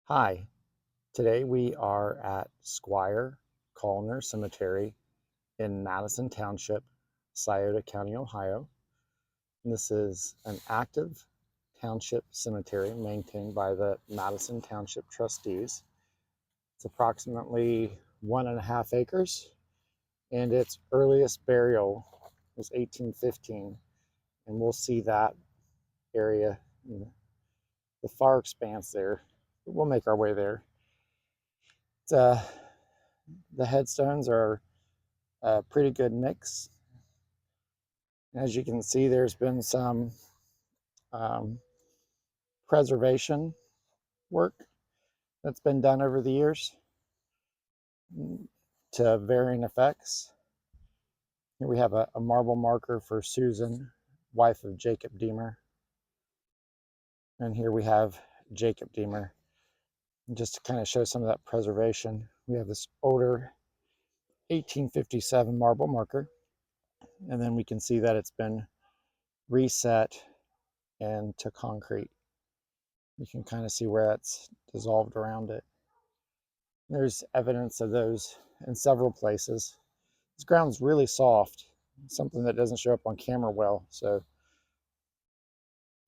Hi, today we are at Squire Kallner Cemetery in Madison Township, Scioto County, Ohio. And this is an active township cemetery maintained by the Madison Township trustees. It's approximately 1.5 acres, and its earliest burial was 1815. And we'll see that area in the far expanse there. We'll make our way there. It's, the headstones are a pretty good mix. As you can see, there's been some um, preservation work that's been done over the years to varying effects. Here we have a marble marker for Susan, wife of Jacob Deemer. And here we have Jacob Deemer. And just to kind of show some of that preservation, we have this older 1857 marble marker. And then we can see that it's been reset into concrete. You can kind of see where that's dissolved around it. There's evidence of those in several places. This ground's really soft, something that doesn't show up on camera well. So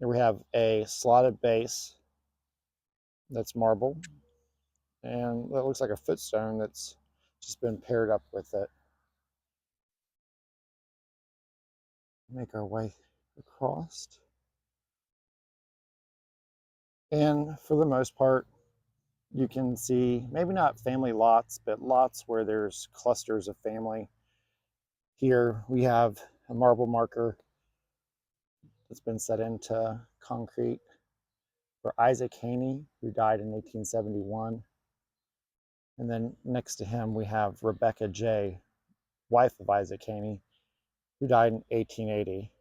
here we have a slotted base that's marble, and that looks like a footstone that's just been paired up with it. Make our way across. And for the most part, you can see maybe not family lots, but lots where there's clusters of family. Here we have a marble marker that's been set into concrete for Isaac Haney, who died in 1871. And then next to him, we have Rebecca J., wife of Isaac Haney, who died in 1880.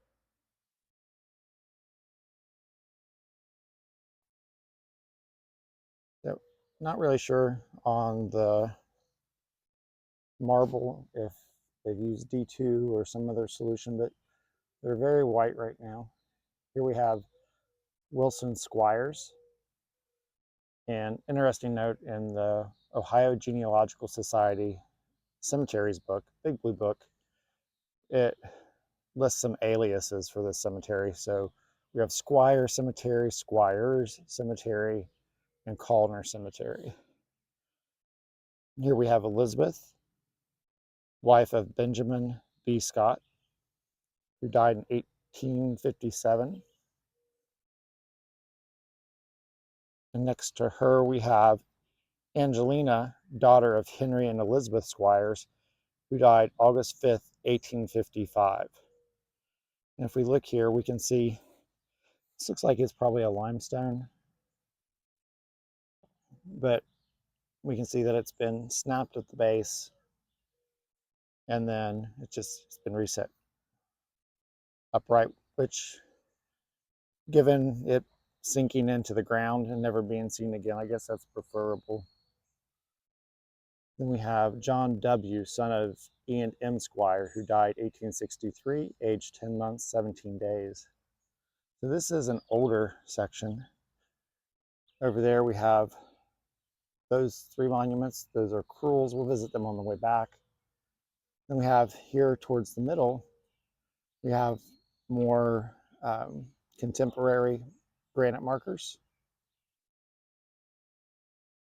So, not really sure on the marble if they've used D2 or some other solution, but they're very white right now. Here we have Wilson Squires. And interesting note in the Ohio Genealogical Society cemeteries book, Big Blue Book, it lists some aliases for this cemetery. So we have Squire Cemetery, Squires Cemetery, and Kallner Cemetery. Here we have Elizabeth, wife of Benjamin B. Scott, who died in 1857. And next to her, we have Angelina, daughter of Henry and Elizabeth Squires, who died August 5th, 1855. And if we look here, we can see this looks like it's probably a limestone, but we can see that it's been snapped at the base, and then it's been reset upright, which, given it sinking into the ground and never being seen again, I guess that's preferable. Then we have John W., son of Ian M. Squire, who died 1863, aged 10 months, 17 days. So this is an older section. Over there we have those three monuments. Those are Crulls. We'll visit them on the way back. Then we have here towards the middle, we have more contemporary granite markers.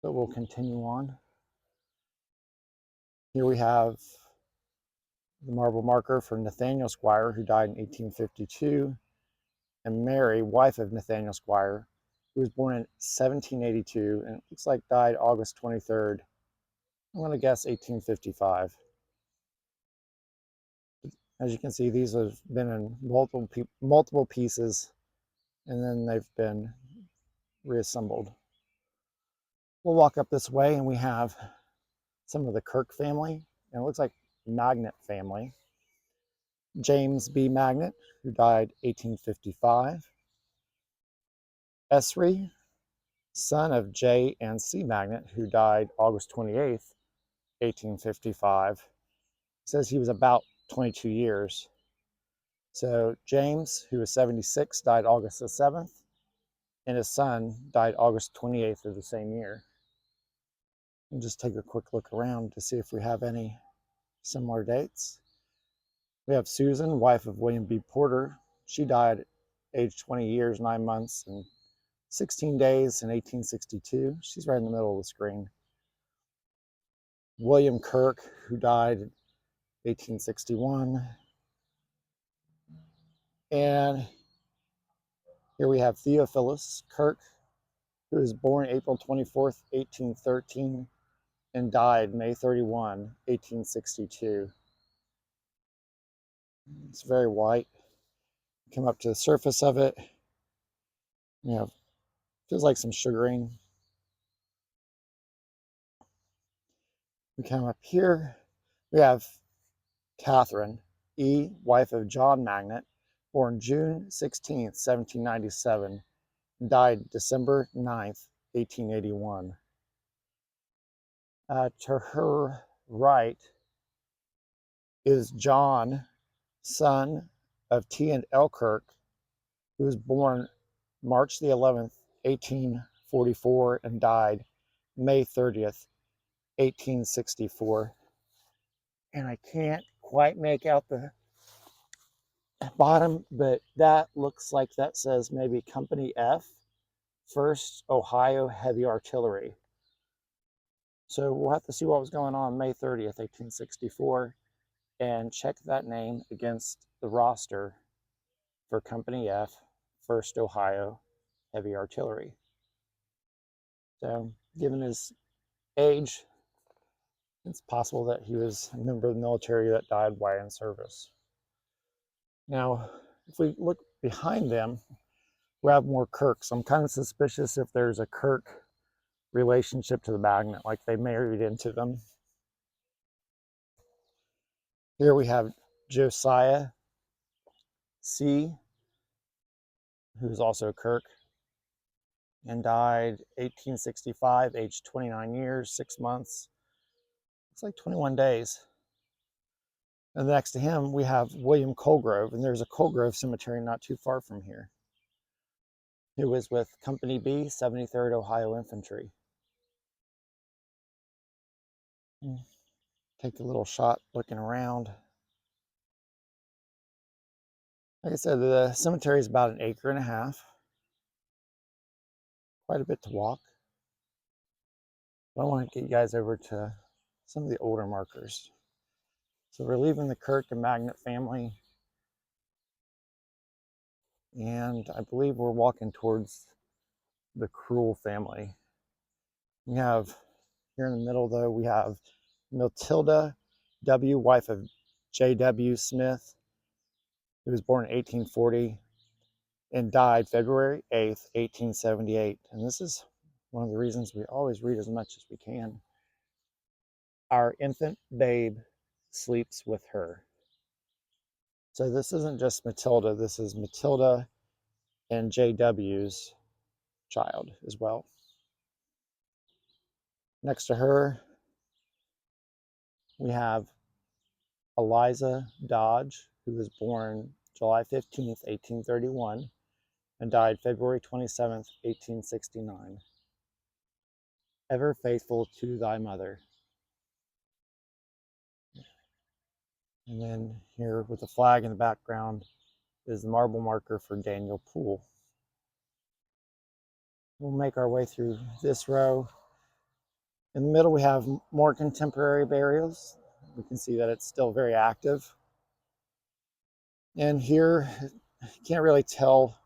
So we'll continue on. Here we have the marble marker for Nathaniel Squire, who died in 1852, and Mary, wife of Nathaniel Squire, who was born in 1782 and it looks like died August 23rd. I'm going to guess 1855. As you can see, these have been in multiple pieces, and then they've been reassembled. We'll walk up this way, and we have some of the Kirk family, and it looks like Magnet family. James B. Magnet, who died 1855. Esri, son of J. and C. Magnet, who died August 28th, 1855. Says he was about 22 years. So James, who was 76, died August the 7th. and his son died August 28th of the same year. And just take a quick look around to see if we have any similar dates. We have Susan, wife of William B. Porter. She died age 20 years, 9 months, and 16 days in 1862. She's right in the middle of the screen. William Kirk, who died in 1861. And here we have Theophilus Kirk, who was born April 24th, 1813, and died May 31, 1862. It's very white. Come up to the surface of it. You know, feels like some sugaring. We come up here. We have Catherine E., wife of John Magnet, born June 16th, 1797, died December 9th, 1881. To her right is John, son of T. and L. Kirk, who was born March the 11th, 1844, and died May 30th, 1864. And I can't quite make out the bottom, but that looks like that says maybe Company F, 1st Ohio Heavy Artillery. So we'll have to see what was going on May 30th, 1864, and check that name against the roster for Company F, 1st Ohio Heavy Artillery. So given his age, it's possible that he was a member of the military that died while in service. Now, if we look behind them, we have more Kirks. I'm kind of suspicious if there's a Kirk relationship to the Magnet, like they married into them. Here we have Josiah C., who's also a Kirk, and died 1865, aged 29 years, 6 months. It's like 21 days. And next to him, we have William Colgrove, and there's a Colgrove Cemetery not too far from here. He was with Company B, 73rd Ohio Infantry. Take a little shot looking around. Like I said, the cemetery is about 1.5 acres. Quite a bit to walk. But I want to get you guys over to some of the older markers. So we're leaving the Kirk and Magnet family, and I believe we're walking towards the Crulls family. We have, here in the middle though, we have Matilda W., wife of J.W. Smith, who was born in 1840 and died February 8th, 1878. And this is one of the reasons we always read as much as we can. Our infant babe sleeps with her. So this isn't just Matilda, this is Matilda and J.W.'s child as well. Next to her, we have Eliza Dodge, who was born July 15th, 1831, and died February 27th, 1869. Ever faithful to thy mother. And then here with the flag in the background is the marble marker for Daniel Poole. We'll make our way through this row. In the middle, we have more contemporary burials. We can see that it's still very active. And here, you can't really tell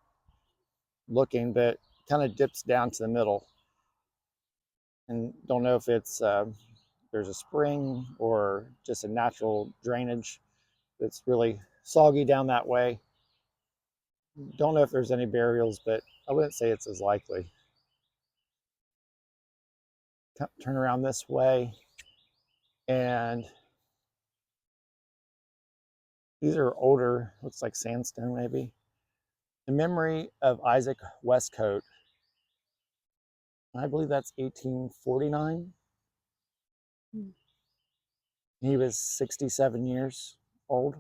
looking, but it kind of dips down to the middle. And don't know if it's there's a spring or just a natural drainage that's really soggy down that way. Don't know if there's any burials, but I wouldn't say it's as likely. Turn around this way, and these are older, looks like sandstone maybe. In memory of Isaac Westcote, I believe that's 1849. He was 67 years old.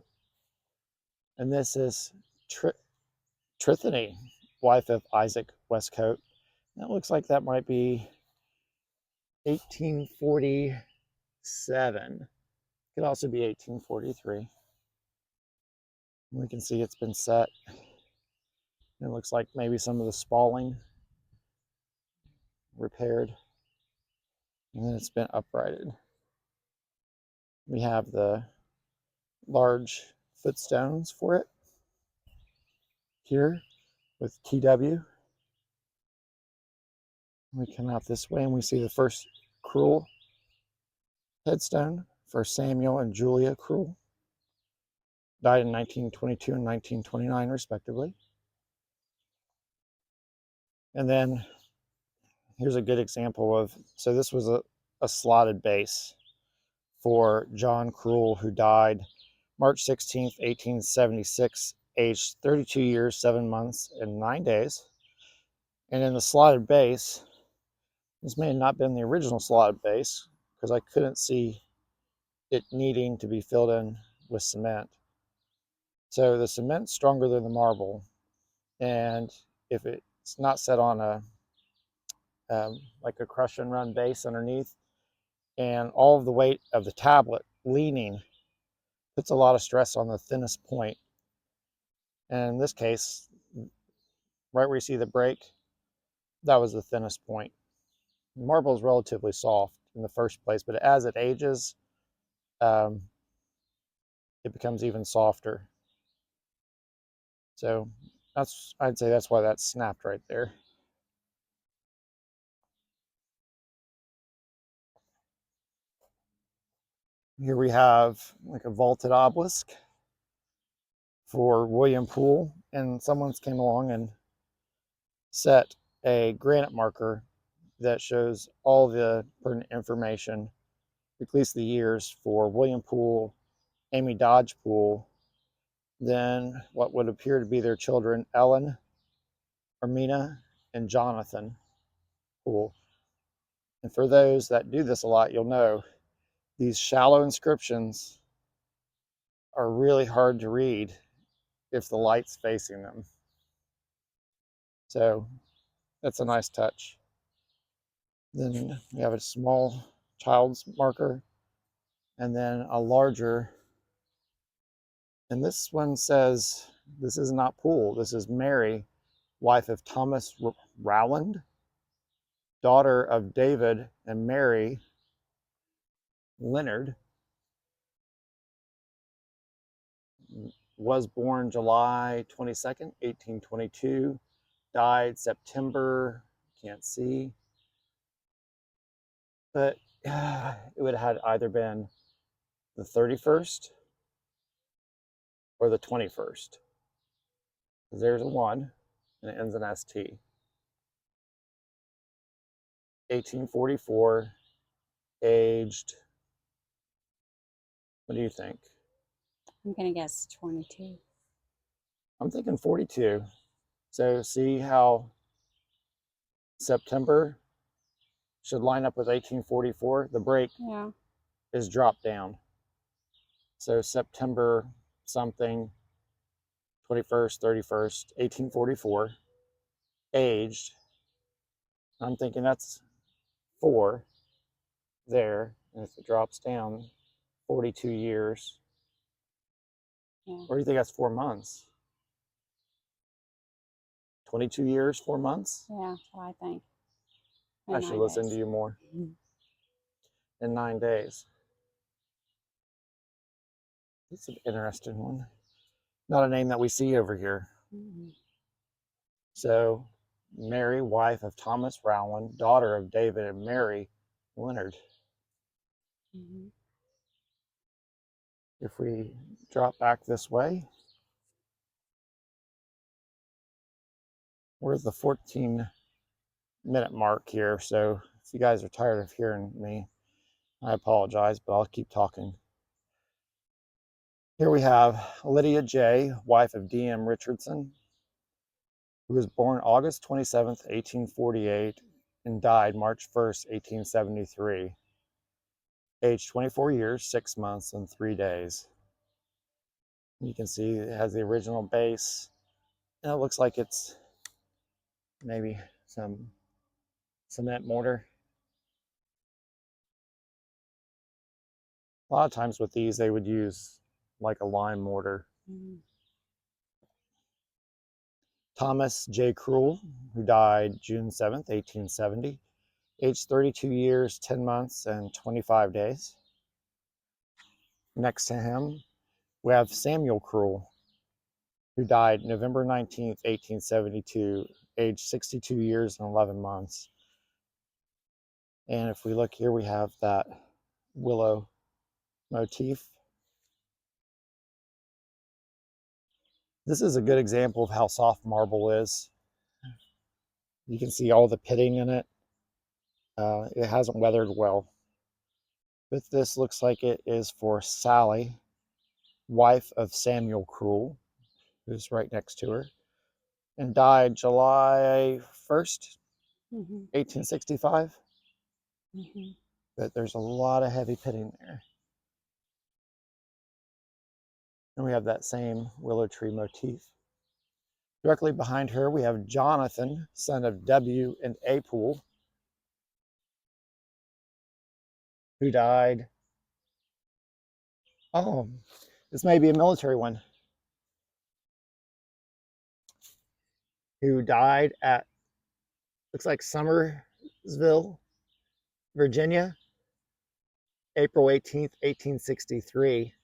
And this is Trithony, wife of Isaac Westcote. That looks like that might be 1847. Could also be 1843. We can see it's been set. It looks like maybe some of the spalling repaired, and then it's been uprighted. We have the large footstones for it here with TW. We come out this way and we see the first Crull headstone for Samuel and Julia Crull. Died in 1922 and 1929 respectively. And then here's a good example of, so this was a slotted base for John Crull, who died March 16th, 1876, aged 32 years, 7 months, and 9 days. And in the slotted base, this may have not been the original slotted base because I couldn't see it needing to be filled in with cement. So the cement's stronger than the marble, and if it's not set on a like a crush and run base underneath, and all of the weight of the tablet leaning puts a lot of stress on the thinnest point. And in this case, right where you see the break, that was the thinnest point. Marble is relatively soft in the first place, but as it ages, it becomes even softer. So I'd say that's why that's snapped right there. Here we have like a vaulted obelisk for William Poole, and someone came along and set a granite marker that shows all the pertinent information, at least the years, for William Poole, Amy Dodge Poole, then what would appear to be their children, Ellen, Ermina, and Jonathan Poole. And for those that do this a lot, you'll know these shallow inscriptions are really hard to read if the light's facing them. So that's a nice touch. Then we have a small child's marker, and then a larger. And this one says, this is not Poole, this is Mary, wife of Thomas Rowland, daughter of David and Mary Leonard, was born July 22nd, 1822, died September, can't see, but it would have either been the 31st or the 21st. There's a 1 and it ends in ST. 1844, aged, what do you think? I'm going to guess 22. I'm thinking 42. So see how September should line up with 1844? The break is dropped down. So September something, 21st, 31st, 1844, aged. I'm thinking that's 4 there. And if it drops down, 42 years. Yeah. Or do you think that's 4 months? 22 years, 4 months? Yeah, that's what I think. I should listen to you more. In 9 days. It's an interesting one. Not a name that we see over here. So, Mary, wife of Thomas Rowland, daughter of David and Mary Leonard. If we drop back this way, we're at the 14-minute mark here. So, if you guys are tired of hearing me, I apologize, but I'll keep talking. Here we have Lydia J., wife of D.M. Richardson, who was born August 27th, 1848, and died March 1st, 1873. Age 24 years, 6 months, and 3 days. You can see it has the original base, and it looks like it's maybe some cement mortar. A lot of times with these, they would use like a lime mortar. Mm. Thomas J. Crull, who died June 7th, 1870, aged 32 years, 10 months, and 25 days. Next to him, we have Samuel Crull, who died November 19th, 1872, aged 62 years and 11 months. And if we look here, we have that willow motif. This is a good example of how soft marble is. You can see all the pitting in it. It hasn't weathered well. But this looks like it is for Sally, wife of Samuel Crull, who's right next to her, and died July 1st, Mm-hmm. 1865. Mm-hmm. But there's a lot of heavy pitting there. And we have that same willow tree motif. Directly behind her, we have Jonathan, son of W. and A. Poole, who died. Oh, this may be a military one. Who died at, looks like Summersville, Virginia, April 18th, 1863.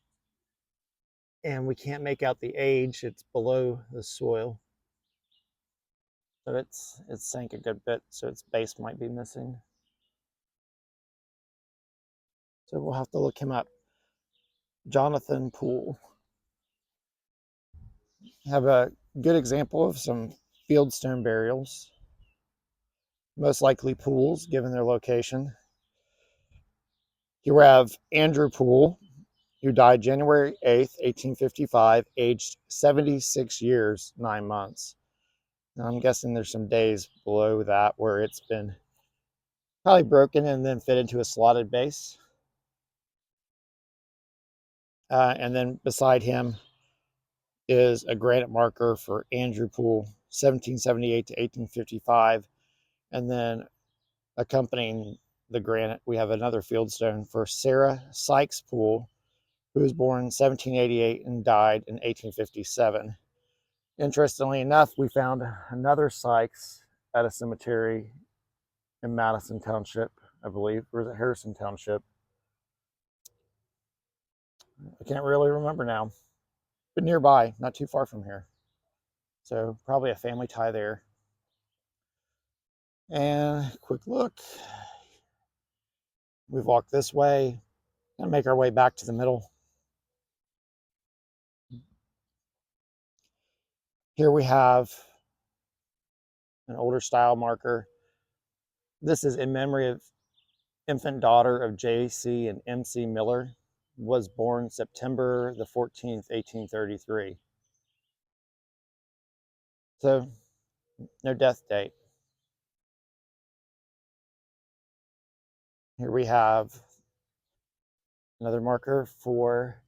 And we can't make out the age. It's below the soil. So it's sank a good bit, so its base might be missing. So we'll have to look him up. Jonathan Poole. Have a good example of some fieldstone burials. Most likely Pools, given their location. Here we have Andrew Poole, who died January 8th, 1855, aged 76 years, 9 months. Now, I'm guessing there's some days below that where it's been probably broken and then fit into a slotted base. And then beside him is a granite marker for Andrew Poole, 1778 to 1855. And then accompanying the granite, we have another fieldstone for Sarah Sykes Poole, who was born 1788 and died in 1857. Interestingly enough, we found another Sykes at a cemetery in Madison Township, I believe, or is it Harrison Township? I can't really remember now, but nearby, not too far from here. So probably a family tie there. And quick look. We've walked this way and make our way back to the middle. Here we have an older style marker. This is in memory of infant daughter of J.C. and M.C. Miller, was born September the 14th, 1833. So no death date. Here we have another marker for,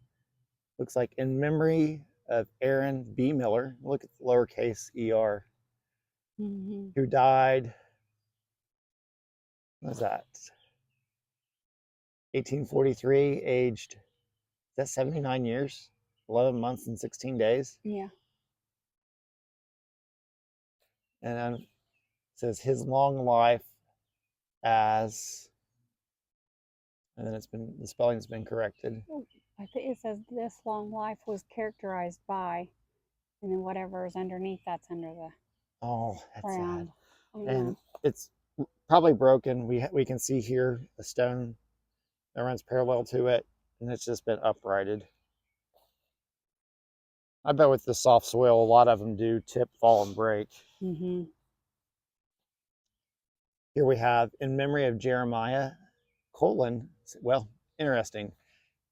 looks like in memory of Aaron B. Miller, look at the lowercase er, Mm-hmm. who died, what was that, 1843, aged, is that 79 years, 11 months and 16 days? Yeah. And then it says his long life as, and then the spelling's been corrected. I think it says this long life was characterized by, and then whatever is underneath, that's under the Oh, that's ground. sad. And it's probably broken. We can see here a stone that runs parallel to it, and it's just been uprighted. I bet with the soft soil, a lot of them do tip, fall, and break. Mm-hmm. Here we have, in memory of Jeremiah, colon, well, interesting,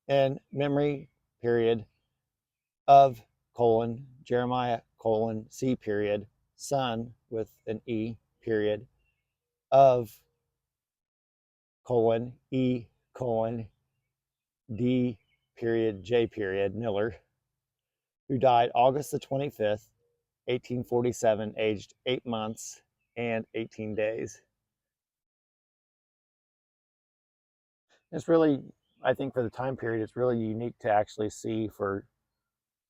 in memory period of colon, Jeremiah, colon, C period, son with an E period, of colon, E colon, D period, J period, Miller, who died August the 25th, 1847, aged 8 months, and 18 days. It's really, I think for the time period, it's really unique to actually see for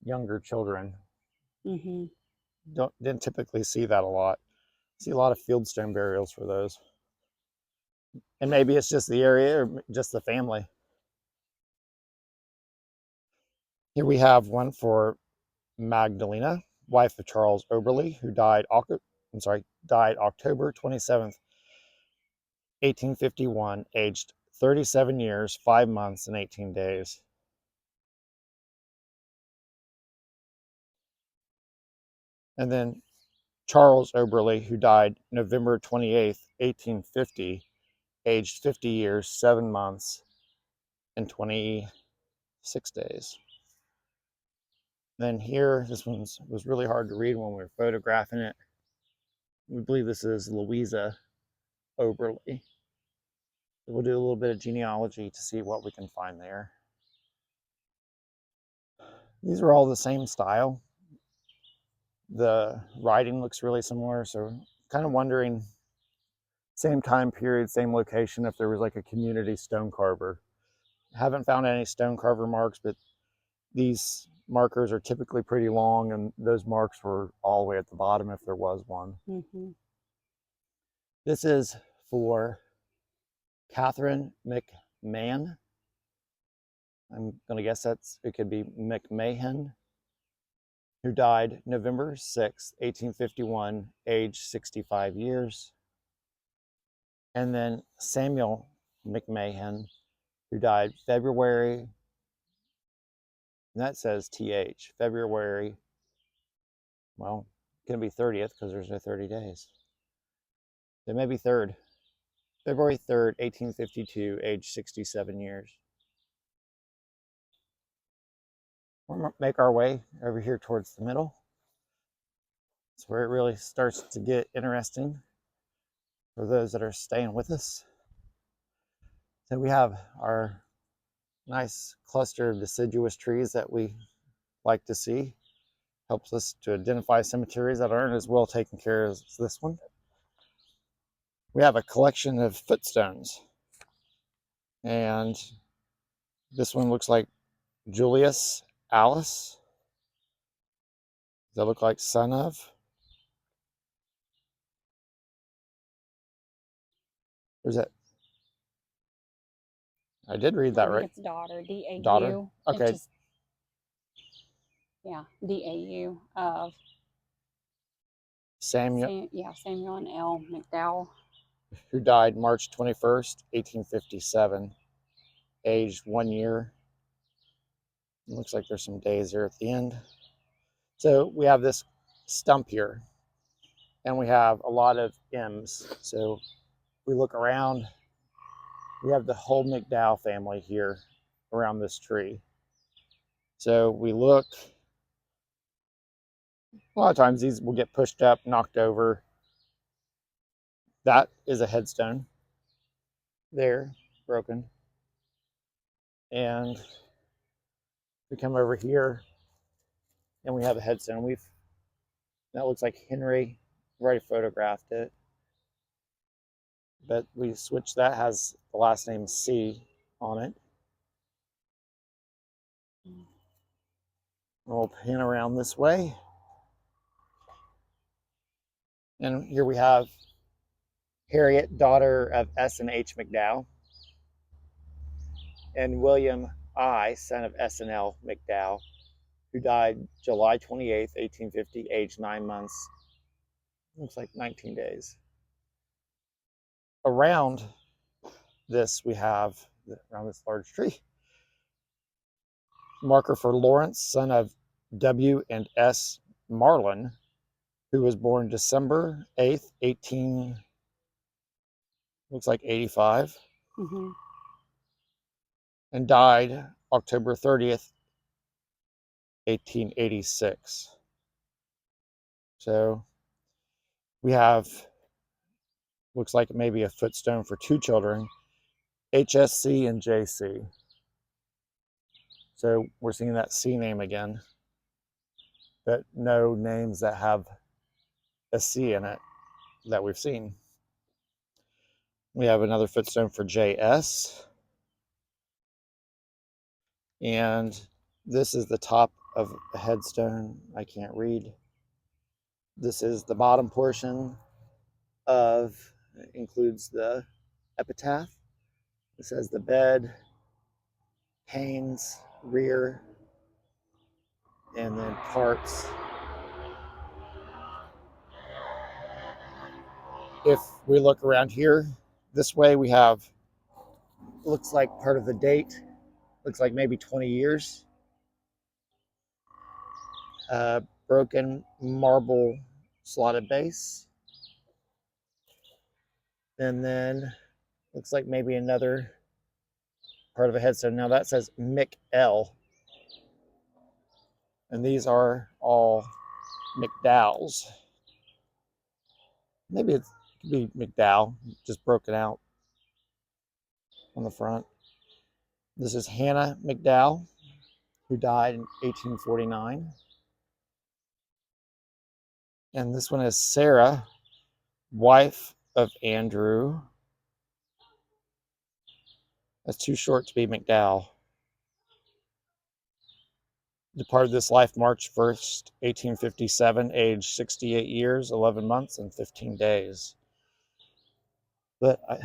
younger children. Mm-hmm. Didn't typically see that a lot. See a lot of fieldstone burials for those. And maybe it's just the area or just the family. Here we have one for Magdalena, wife of Charles Oberly, who died October 27th, 1851, aged 37 years, 5 months, and 18 days. And then Charles Oberly, who died November 28th, 1850, aged 50 years, 7 months, and 26 days. Then here, this one was really hard to read when we were photographing it. We believe this is Louisa Oberly. We'll do a little bit of genealogy to see what we can find there. These are all the same style. The writing looks really similar, so kind of wondering, same time period, same location, if there was like a community stone carver. Haven't found any stone carver marks, but these markers are typically pretty long, and those marks were all the way at the bottom if there was one. Mm-hmm. This is for Catherine McMahon. I'm going to guess it could be McMahon, who died November 6th, 1851, age 65 years. And then Samuel McMahon, who died February, and that says TH, February, well, it's going to be 30th because there's no 30 days. It may be 3rd, February 3rd, 1852, age 67 years. We'll make our way over here towards the middle. It's where it really starts to get interesting for those that are staying with us. So we have our nice cluster of deciduous trees that we like to see. Helps us to identify cemeteries that aren't as well taken care of as this one. We have a collection of footstones. And this one looks like Julius Alice. Does that look like son of? Or is that? I did read that I think right. it's daughter, D-A-U. Daughter? Okay. It's just, yeah, D-A-U of Samuel, Samuel and L. McDowell. who died March 21st, 1857, aged 1 year. It looks like there's some days there at the end. So we have this stump here, and we have a lot of M's. So we look around, we have the whole McDowell family here around this tree. So we look, a lot of times these will get pushed up, knocked over. That is a headstone there, broken. And we come over here and we have a headstone. That looks like Henry, I've already photographed it. But we switched that, has the last name C on it. We'll pan around this way. And here we have Harriet, daughter of S and H McDowell, and William I, son of S and L McDowell, who died July 28th, 1850, age 9 months. Looks like 19 days. Around this, we have, around this large tree, marker for Lawrence, son of W and S Marlin, who was born December 8th, 85, Mm-hmm. and died October 30th, 1886. So we have, looks like maybe a footstone for 2 children, HSC and JC. So we're seeing that C name again, but no names that have a C in it. that we've seen. We have another footstone for JS. And this is the top of a headstone. I can't read. This is the bottom portion of, includes the epitaph. It says the bed, Haynes, rear, and then parts. If we look around here, this way we have, looks like part of the date, looks like maybe 20 years. Broken marble slotted base. And then looks like maybe another part of a headstone. Now that says McDowell. And these are all McDowells. Maybe it could be McDowell, just broken out on the front. This is Hannah McDowell, who died in 1849. And this one is Sarah, wife of Andrew. That's too short to be McDowell. Departed this life March 1st, 1857, age 68 years, 11 months, and 15 days. But I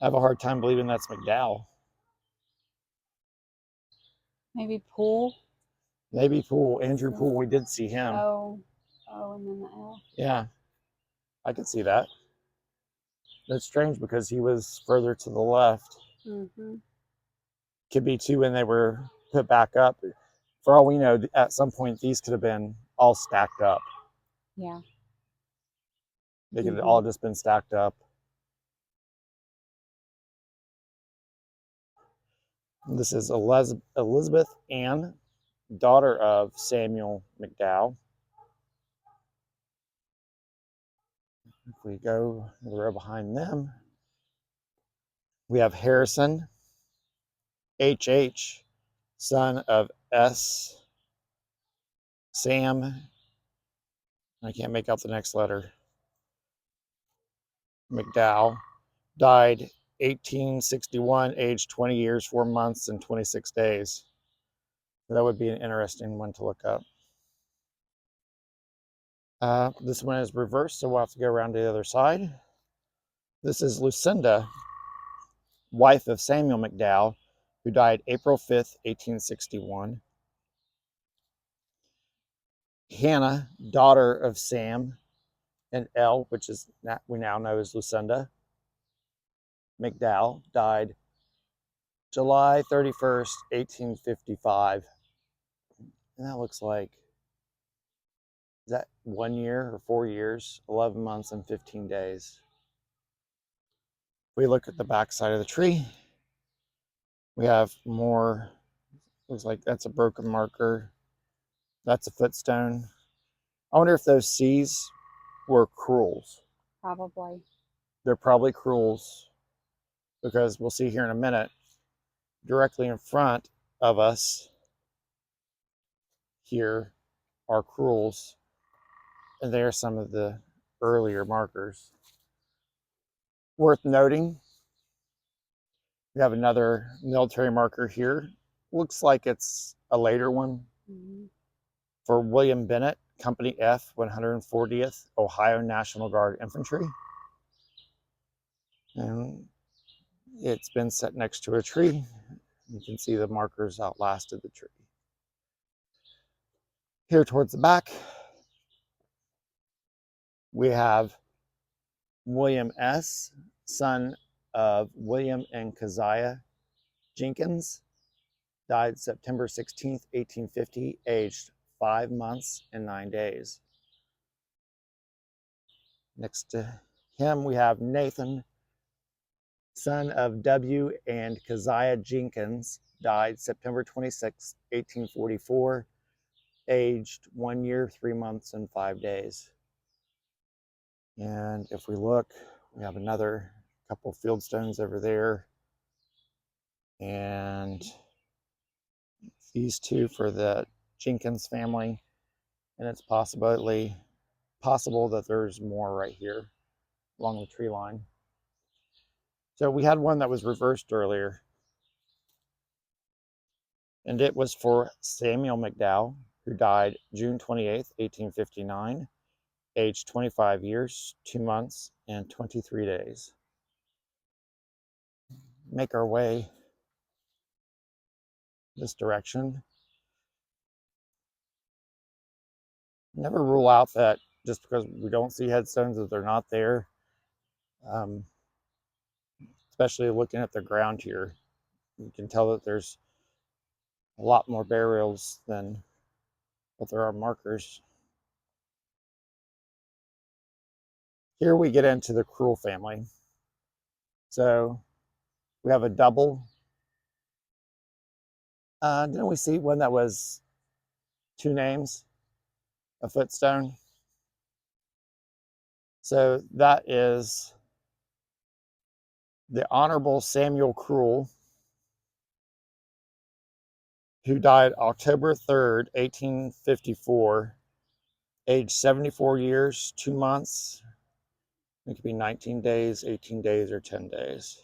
have a hard time believing that's McDowell. Maybe Poole. Maybe Poole, Andrew Poole, we did see him. Oh, and then the L. Yeah, I could see that. That's strange because he was further to the left. Mm-hmm. Could be too when they were put back up. For all we know, at some point these could have been all stacked up. Yeah. They could have all just been stacked up. This is Elizabeth Ann, daughter of Samuel McDowell. If we go to the row behind them, we have Harrison, H.H., son of S. Sam, I can't make out the next letter, McDowell, died 1861, aged 20 years, 4 months, and 26 days. That would be an interesting one to look up. This one is reversed, so we'll have to go around to the other side. This is Lucinda, wife of Samuel McDowell, who died April 5th, 1861. Hannah, daughter of Sam and L, which is we now know as Lucinda McDowell, died July 31st, 1855. And that looks like, is that 1 year or 4 years, 11 months and 15 days? We look at the back side of the tree. We have more, looks like that's a broken marker. That's a footstone. I wonder if those C's were Crulls. Probably. They're probably Crulls because we'll see here in a minute, directly in front of us here are Crulls, and they are some of the earlier markers. Worth noting, we have another military marker here. Looks like it's a later one for William Bennett, Company F, 140th Ohio National Guard Infantry. And it's been set next to a tree. You can see the markers outlasted the tree. Here towards the back, we have William S., son of William and Keziah Jenkins, died September 16th, 1850, aged 5 months and 9 days. Next to him, we have Nathan, son of W. and Keziah Jenkins, died September 26th, 1844, aged 1 year, 3 months, and 5 days. And if we look, we have another couple field stones over there. And these two for the Jenkins family. And it's possibly possible that there's more right here along the tree line. So we had one that was reversed earlier, and it was for Samuel McDowell, who died June 28th, 1859, aged 25 years, 2 months, and 23 days. Make our way this direction. Never rule out that just because we don't see headstones that they're not there. Especially looking at the ground here, you can tell that there's a lot more burials than what there are markers. Here we get into the Crulls family. So we have a double. Didn't we see one that was 2 names, a footstone? So that is the Honorable Samuel Crulls, who died October 3rd, 1854, age 74 years, 2 months. It could be 19 days, 18 days, or 10 days.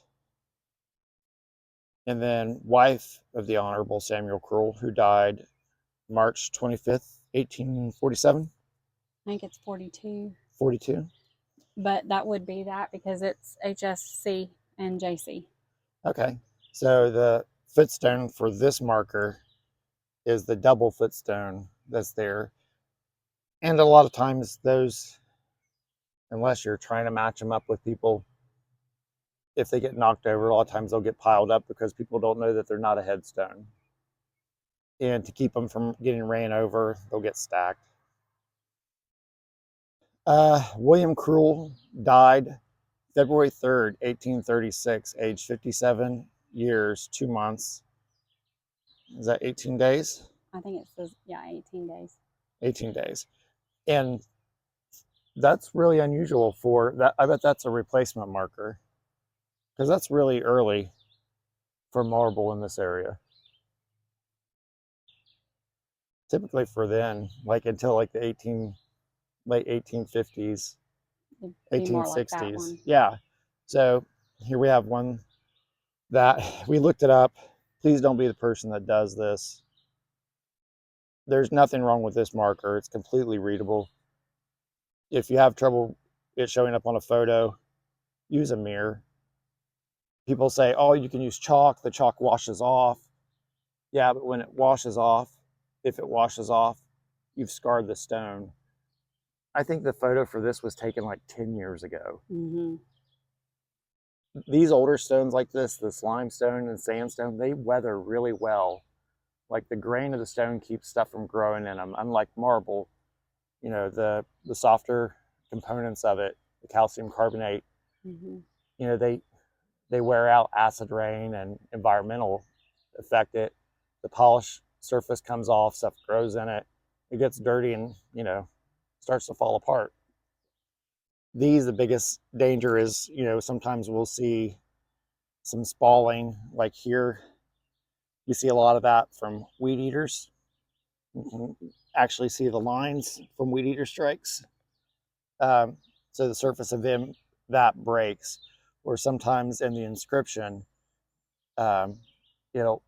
And then wife of the Honorable Samuel Crulls, who died March 25th, 1847. I think it's 42. 42. But that would be that because it's HSC and JC. Okay. So the footstone for this marker is the double footstone that's there. And a lot of times those, unless you're trying to match them up with people, if they get knocked over, a lot of times they'll get piled up because people don't know that they're not a headstone. And to keep them from getting ran over, they'll get stacked. William Crulls died February 3rd, 1836, age 57 years, 2 months. Is that 18 days? I think it says, yeah, 18 days. 18 days. And that's really unusual for that. I bet that's a replacement marker because that's really early for marble in this area. Typically for then, like until like the late 1850s, 1860s. Like that yeah. So here we have one that we looked it up. Please don't be the person that does this. There's nothing wrong with this marker. It's completely readable. If you have trouble it showing up on a photo, use a mirror. People say, oh, you can use chalk. The chalk washes off. Yeah, but when it washes off, if it washes off, you've scarred the stone. I think the photo for this was taken like 10 years ago. Mm-hmm. These older stones like this limestone and sandstone, they weather really well. Like the grain of the stone keeps stuff from growing in them. Unlike marble, you know, the softer components of it, the calcium carbonate, Mm-hmm. you know, they wear out. Acid rain and environmental affect it. The polish surface comes off, stuff grows in it. It gets dirty and, you know, starts to fall apart. These, the biggest danger is, you know, sometimes we'll see some spalling. Like here, you see a lot of that from weed eaters. You can actually see the lines from weed eater strikes. So the surface of them, that breaks. Or sometimes in the inscription, it'll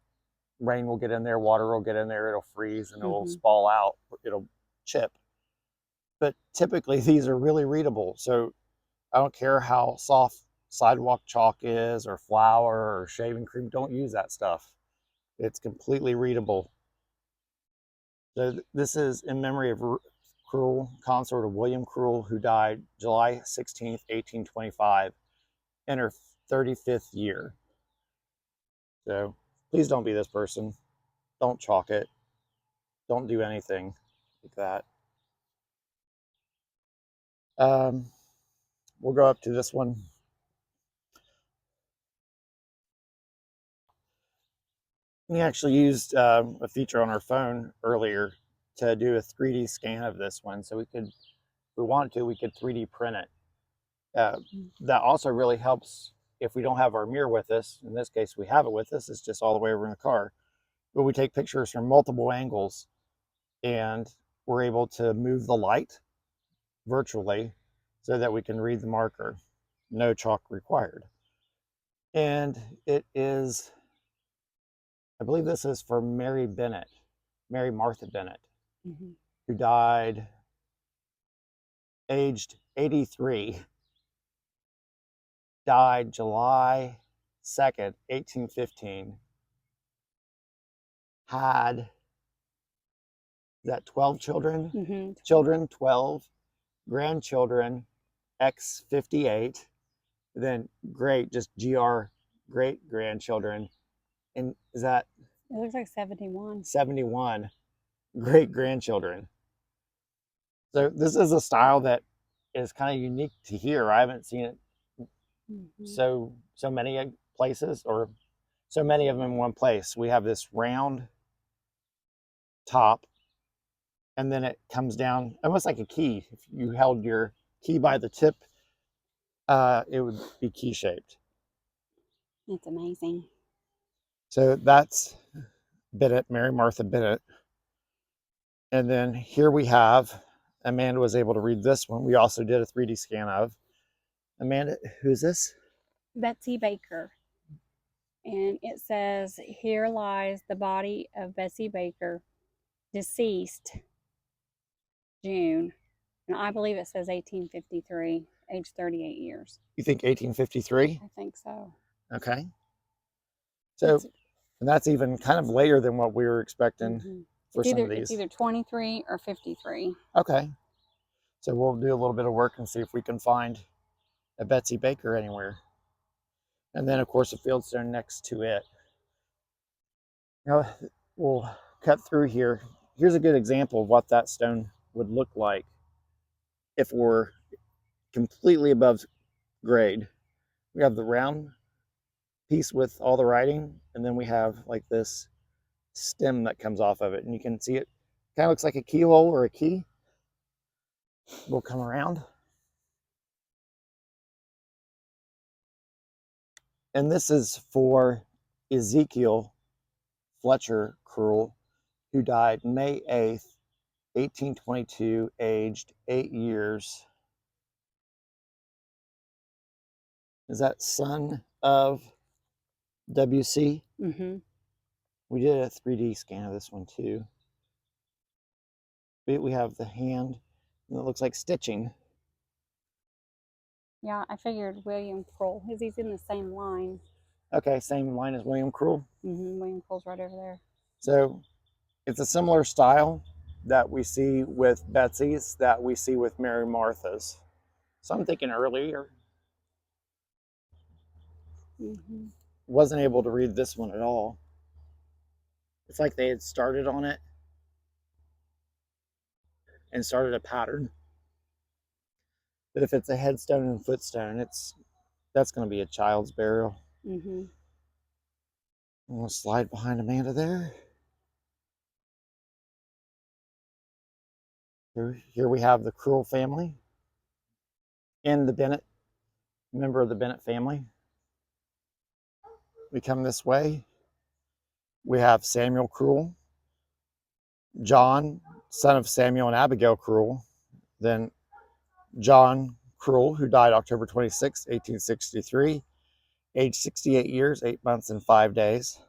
rain will get in there, water will get in there, it'll freeze and it'll spall out, it'll chip. But typically these are really readable. So I don't care how soft sidewalk chalk is or flour or shaving cream, don't use that stuff. It's completely readable. So this is in memory of Crulls, consort of William Crulls, who died July 16th, 1825, in her 35th year. So please don't be this person. Don't chalk it. Don't do anything like that. We'll go up to this one. We actually used a feature on our phone earlier to do a 3D scan of this one. So we could, if we wanted to, we could 3D print it. That also really helps if we don't have our mirror with us. In this case, we have it with us. It's just all the way over in the car. But we take pictures from multiple angles and we're able to move the light virtually so that we can read the marker. No chalk required. And it is, I believe this is for Mary Martha Bennett, who died aged 83, died July 2nd, 1815, had, that 12 children? Children, 12, grandchildren, X 58, then just GR great grandchildren. And is that? It looks like 71. 71 great grandchildren. So this is a style that is kind of unique to here. I haven't seen it so many places, or so many of them in one place. We have this round top, and then it comes down almost like a key. If you held your key by the tip, it would be key shaped. It's amazing. So that's Bennett, Mary Martha Bennett. And then here we have, Amanda was able to read this one. We also did a 3D scan of. Amanda, who's this? Betsy Baker. And it says, here lies the body of Betsy Baker, deceased June. And I believe it says 1853, age 38 years. You think 1853? I think so. Okay. So, and that's even kind of later than what we were expecting for some of these. It's either 23 or 53. Okay. So we'll do a little bit of work and see if we can find a Betsy Baker anywhere. And then, of course, a fieldstone next to it. Now, we'll cut through here. Here's a good example of what that stone would look like if we're completely above grade. We have the round piece with all the writing, and then we have like this stem that comes off of it, and you can see it kind of looks like a keyhole or a key. We'll come around. And this is for Ezekiel Fletcher Crulls, who died May 8th, 1822, aged 8 years. Is that son of WC? We did a 3D scan of this one too. We have the hand, and it looks like stitching. Yeah, I figured William Krull, because he's in the same line. Okay, same line as William Krull. William Krull's right over there. So it's a similar style that we see with Betsy's, that we see with Mary Martha's. So I'm thinking earlier. Wasn't able to read this one at all. It's like they had started on it and started a pattern. But if it's a headstone and footstone, that's going to be a child's burial. I'm going to slide behind Amanda there. Here we have the Krull family and the Bennett, member of the Bennett family. We come this way. We have Samuel Krull, John, son of Samuel and Abigail Krull, then John Krull, who died October 26, 1863, age 68 years, 8 months and 5 days.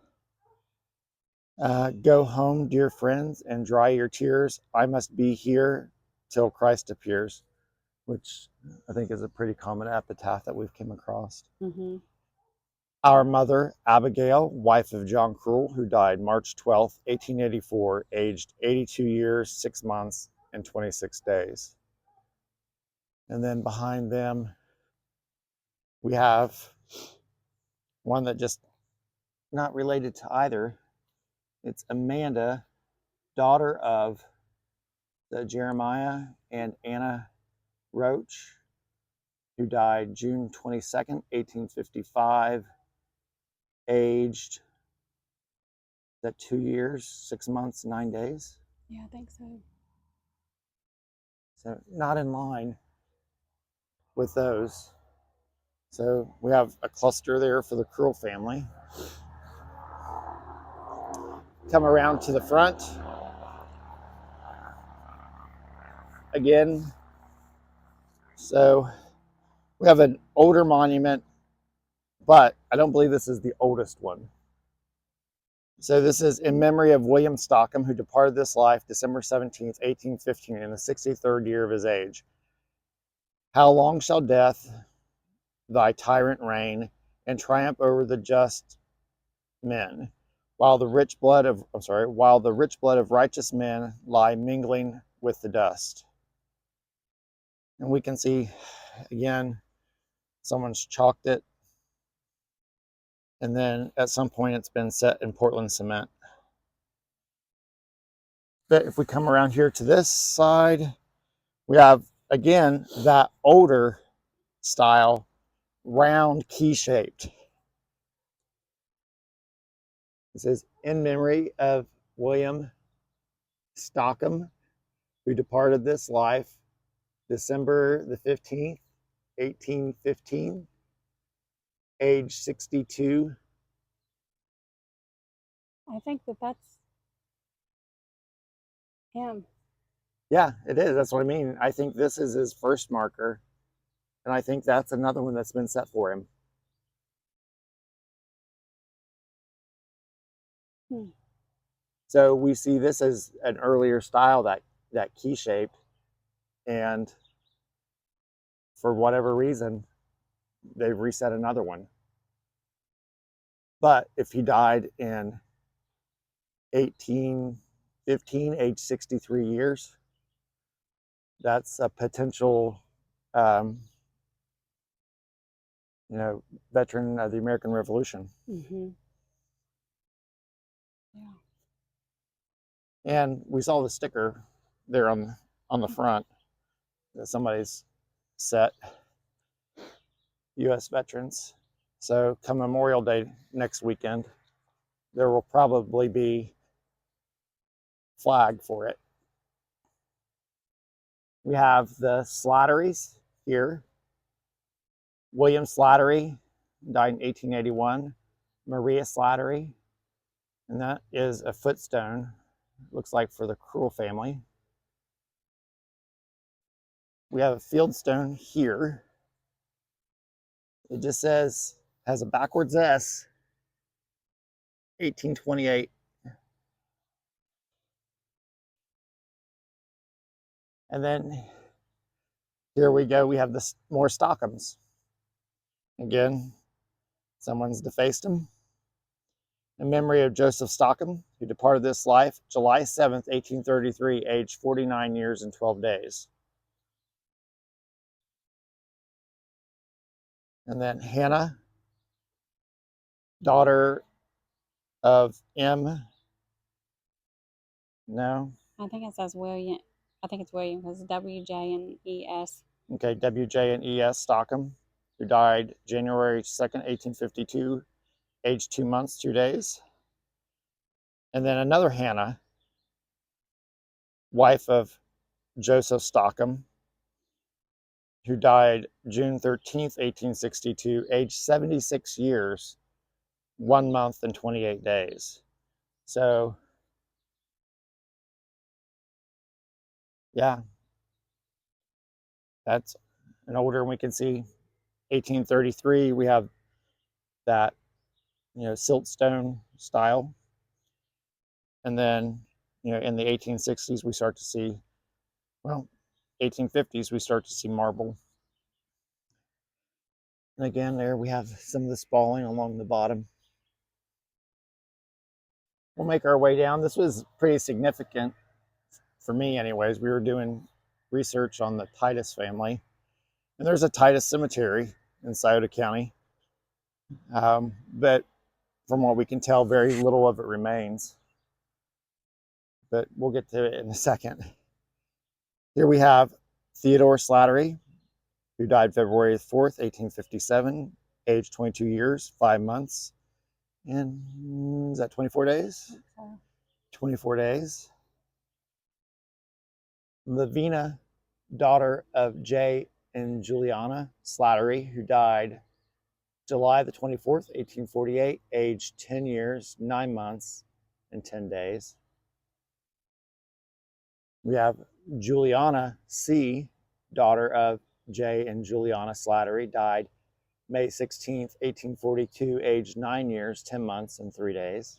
Go home, dear friends, and dry your tears. I must be here till Christ appears, which I think is a pretty common epitaph that we've come across. Our mother, Abigail, wife of John Krull, who died March 12, 1884, aged 82 years, 6 months, and 26 days. And then behind them, we have one that just not related to either. It's Amanda, daughter of the Jeremiah and Anna Roach, who died June 22nd, 1855, aged, that 2 years, 6 months, 9 days? Yeah, I think so. So not in line with those. So we have a cluster there for the Krull family. Come around to the front. Again, So we have an older monument, but I don't believe this is the oldest one. So this is in memory of William Stockham, who departed this life December 17th, 1815, in the 63rd year of his age. How long shall death, thy tyrant, reign, and triumph over the just men, while the rich blood of righteous men lie mingling with the dust? And we can see again, someone's chalked it, and then at some point it's been set in Portland cement. But if we come around here to this side, we have again that older style, round, key shaped. It says in memory of William Stockham, who departed this life December the 15th, 1815, age 62. I think that's him. Yeah, it is. That's what I mean. I think this is his first marker, and I think that's another one that's been set for him. So we see this as an earlier style, that key shape, and for whatever reason, they've reset another one. But if he died in 1815, age 63 years, that's a potential, veteran of the American Revolution. Mm-hmm. Yeah. And we saw the sticker there on the front that somebody's set, U.S. veterans. So come Memorial Day next weekend, there will probably be flag for it. We have the Slatterys here. William Slattery died in 1881. Maria Slattery, and that is a footstone, looks like, for the Crulls family. We have a fieldstone here. It just says, has a backwards S, 1828. And then here we go, we have this more Stockams. Again, someone's defaced them. In memory of Joseph Stockham, who departed this life July 7th, 1833, aged 49 years and 12 days. And then Hannah, daughter of M. No? I think it says William. I think it's William because W-J and E-S. Okay, W.J. and E.S. Stockham, who died January 2nd, 1852, aged 2 months, 2 days. And then another Hannah, wife of Joseph Stockham, who died June 13th, 1862, aged 76 years, 1 month and 28 days. So, yeah, that's an older, and we can see 1833, we have that, siltstone style. And then, in the 1860s, we start to see, 1850s, we start to see marble. And again, there we have some of the spalling along the bottom. We'll make our way down. This was pretty significant for me anyways. We were doing research on the Titus family. And there's a Titus cemetery in Scioto County. But from what we can tell, very little of it remains. But we'll get to it in a second. Here we have Theodore Slattery, who died February 4th, 1857, age 22 years, 5 months. And is that 24 days? 24 days. Lavina, daughter of J. and Juliana Slattery, who died July the 24th, 1848, age 10 years, 9 months, and 10 days. We have Juliana C., daughter of J. and Juliana Slattery, died May 16th, 1842, aged 9 years, 10 months, and 3 days.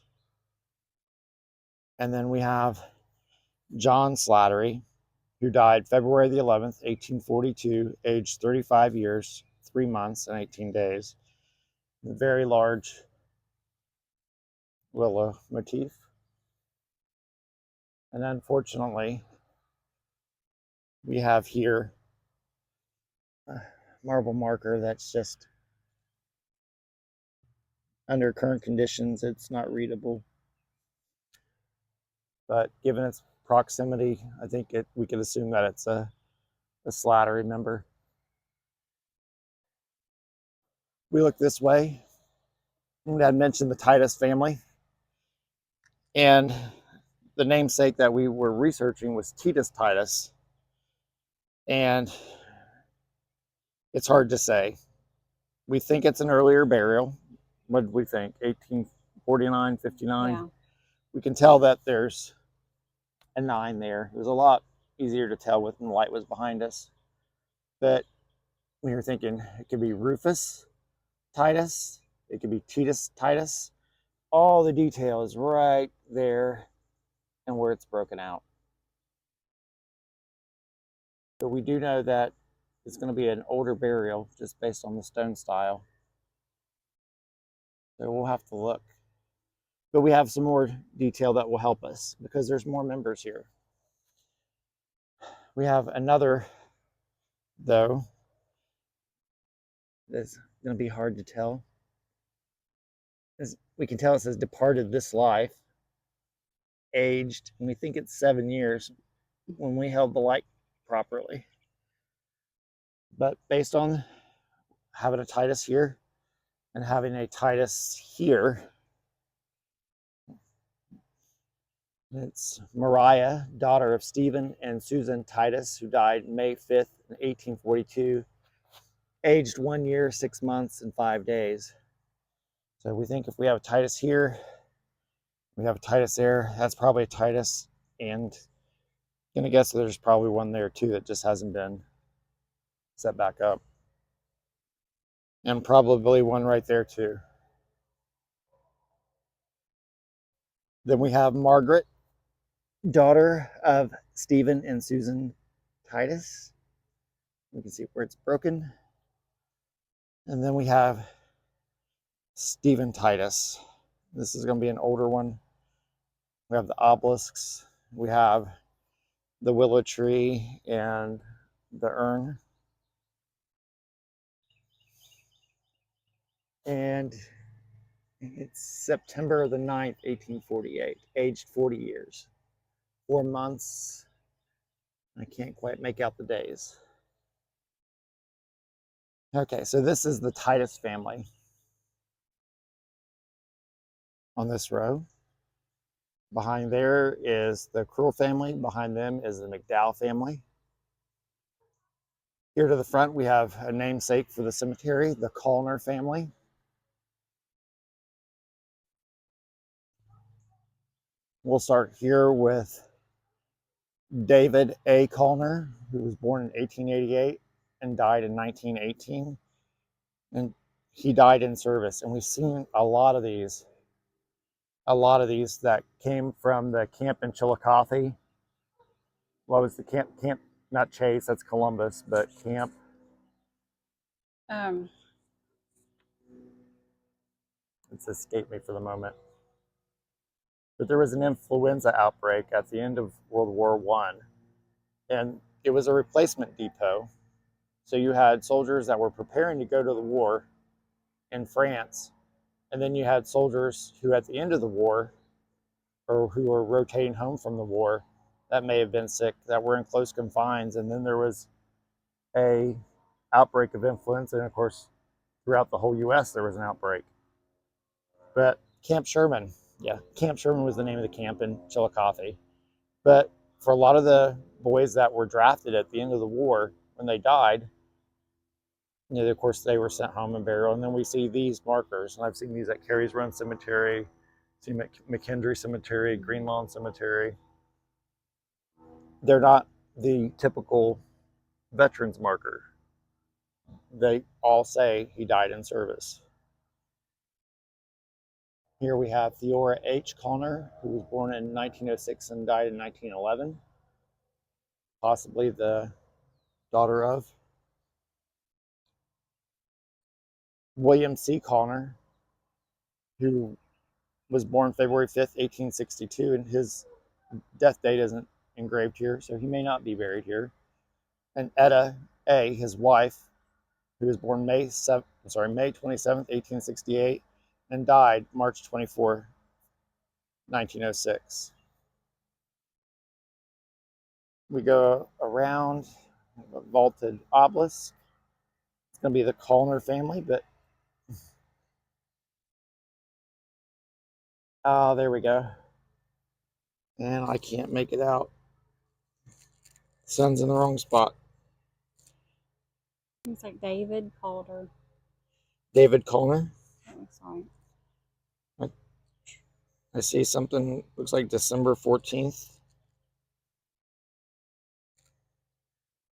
And then we have John Slattery, who died February the 11th, 1842, aged 35 years, 3 months, and 18 days. A very large willow motif. And unfortunately, we have here a marble marker that's just, under current conditions, it's not readable. But given its proximity, I think we could assume that it's a Slattery member. We look this way, and I mentioned the Titus family. And the namesake that we were researching was Titus Titus. And it's hard to say. We think it's an earlier burial. What did we think? 1849, 59? Yeah. We can tell that there's a 9 there. It was a lot easier to tell when the light was behind us. But we were thinking it could be Rufus Titus. It could be Titus Titus. All the detail is right there and where it's broken out. But we do know that it's going to be an older burial just based on the stone style. So we'll have to look. But we have some more detail that will help us because there's more members here. We have another, though, that's going to be hard to tell. As we can tell it says departed this life, aged, and we think it's 7 years when we held the light properly. But based on having a Titus here and having a Titus here, it's Mariah, daughter of Stephen and Susan Titus, who died May 5th, 1842, aged 1 year, 6 months, and 5 days. So we think if we have a Titus here, we have a Titus there, that's probably a Titus, and I'm gonna guess there's probably one there too that just hasn't been set back up. And probably one right there too. Then we have Margaret, daughter of Stephen and Susan Titus. You can see where it's broken. And then we have Stephen Titus. This is going to be an older one. We have the obelisks. We have the willow tree and the urn. And it's September the 9th, 1848, aged 40 years. 4 months. I can't quite make out the days. Okay, so this is the Titus family on this row. Behind there is the Crulls family. Behind them is the McDowell family. Here to the front, we have a namesake for the cemetery, the Kallner family. We'll start here with David A. Kallner, who was born in 1888 and died in 1918. And he died in service. And we've seen a lot of these that came from the camp in Chillicothe. What was the camp? Camp, not Chase, that's Columbus, but camp. It's escaped me for the moment. But there was an influenza outbreak at the end of World War I, and it was a replacement depot. So you had soldiers that were preparing to go to the war in France, and then you had soldiers who at the end of the war, or who were rotating home from the war, that may have been sick, that were in close confines, and then there was a outbreak of influenza, and of course, throughout the whole U.S. there was an outbreak. But Camp Sherman, yeah, Camp Sherman was the name of the camp in Chillicothe. But for a lot of the boys that were drafted at the end of the war, when they died, of course, they were sent home and buried. And then we see these markers, and I've seen these at Carey's Run Cemetery, see McKendree Cemetery, Greenlawn Cemetery. They're not the typical veterans marker. they all say he died in service. Here we have Theora H. Kallner, who was born in 1906 and died in 1911, possibly the daughter of William C. Kallner, who was born February 5th, 1862, and his death date isn't engraved here, so he may not be buried here. And Etta A., his wife, who was born May 27th, 1868, and died March 24, 1906. We go around a vaulted obelisk. It's going to be the Kallner family, but there we go. And I can't make it out. The sun's in the wrong spot. It's like David Calder. David Kallner. Oh, sorry. I see something, looks like December 14th.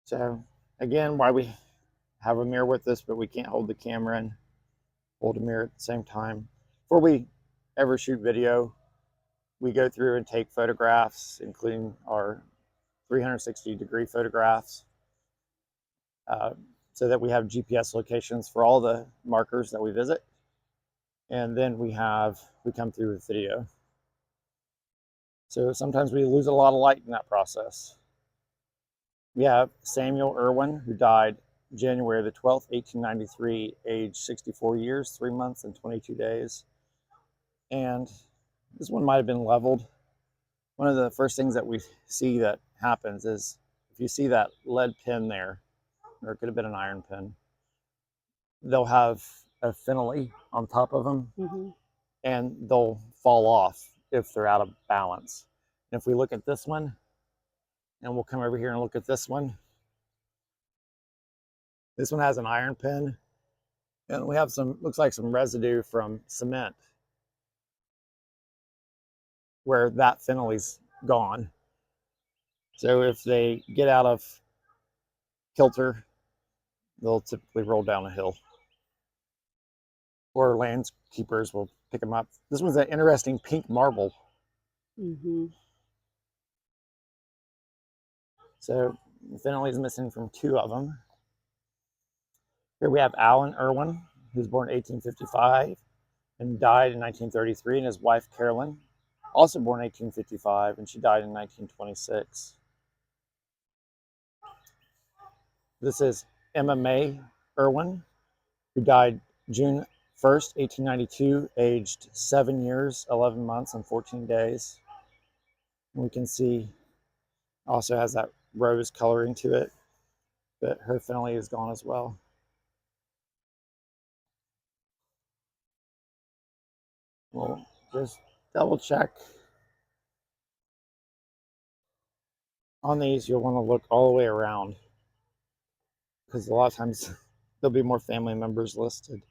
So, again, why we have a mirror with us, but we can't hold the camera and hold a mirror at the same time. Before we ever shoot video, we go through and take photographs, including our 360-degree photographs, so that we have GPS locations for all the markers that we visit. And then we come through with video. So sometimes we lose a lot of light in that process. We have Samuel Irwin, who died January the 12th, 1893, age 64 years, 3 months, and 22 days. And this one might have been leveled. One of the first things that we see that happens is if you see that lead pin there, or it could have been an iron pin, they'll have a finale on top of them, and they'll fall off if they're out of balance. And if we look at this one, and we'll come over here and look at this one. This one has an iron pin, and we have looks like some residue from cement where that finale's gone. So if they get out of kilter, they'll typically roll down a hill. Or landskeepers will pick them up. This one's an interesting pink marble. So the finale's missing from 2 of them. Here we have Alan Irwin, who's born 1855 and died in 1933, and his wife Carolyn, also born 1855, and she died in 1926. This is Emma May Irwin, who died June 1st, 1892, aged 7 years, 11 months, and 14 days. And we can see also has that rose coloring to it, but her finale is gone as well. We'll just double check. On these, you'll want to look all the way around because a lot of times there'll be more family members listed.